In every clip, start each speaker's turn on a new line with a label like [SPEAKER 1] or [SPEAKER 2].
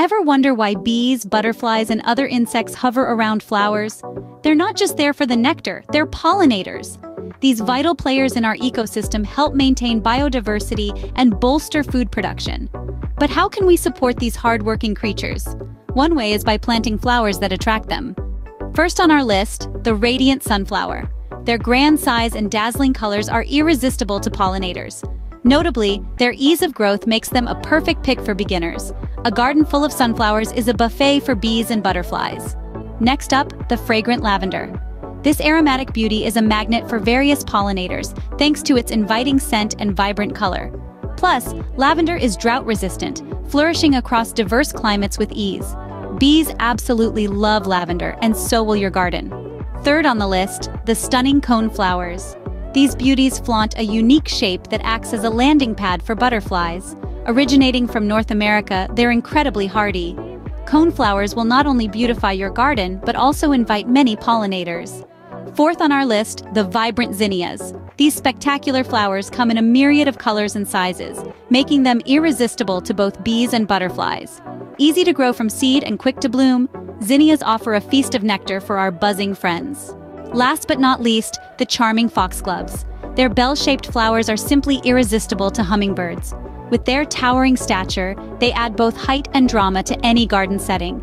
[SPEAKER 1] Ever wonder why bees, butterflies, and other insects hover around flowers? They're not just there for the nectar, they're pollinators. These vital players in our ecosystem help maintain biodiversity and bolster food production. But how can we support these hardworking creatures? One way is by planting flowers that attract them. First on our list, the radiant sunflower. Their grand size and dazzling colors are irresistible to pollinators. Notably, their ease of growth makes them a perfect pick for beginners. A garden full of sunflowers is a buffet for bees and butterflies. Next up, the fragrant lavender. This aromatic beauty is a magnet for various pollinators, thanks to its inviting scent and vibrant color. Plus, lavender is drought-resistant, flourishing across diverse climates with ease. Bees absolutely love lavender, and so will your garden. Third on the list, the stunning coneflowers. These beauties flaunt a unique shape that acts as a landing pad for butterflies. Originating from North America, they're incredibly hardy. Coneflowers will not only beautify your garden, but also invite many pollinators. Fourth on our list, the vibrant zinnias. These spectacular flowers come in a myriad of colors and sizes, making them irresistible to both bees and butterflies. Easy to grow from seed and quick to bloom, zinnias offer a feast of nectar for our buzzing friends. Last but not least, the charming foxgloves. Their bell-shaped flowers are simply irresistible to hummingbirds. With their towering stature, they add both height and drama to any garden setting.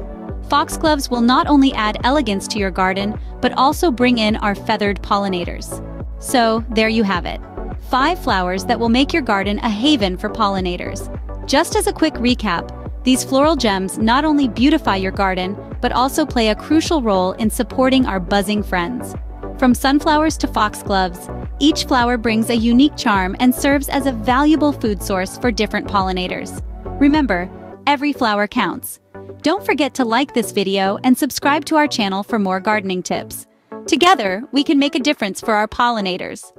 [SPEAKER 1] Foxgloves will not only add elegance to your garden, but also bring in our feathered pollinators. So, there you have it. 5 flowers that will make your garden a haven for pollinators. Just as a quick recap, these floral gems not only beautify your garden, but also play a crucial role in supporting our buzzing friends. From sunflowers to foxgloves, each flower brings a unique charm and serves as a valuable food source for different pollinators. Remember, every flower counts. Don't forget to like this video and subscribe to our channel for more gardening tips. Together, we can make a difference for our pollinators.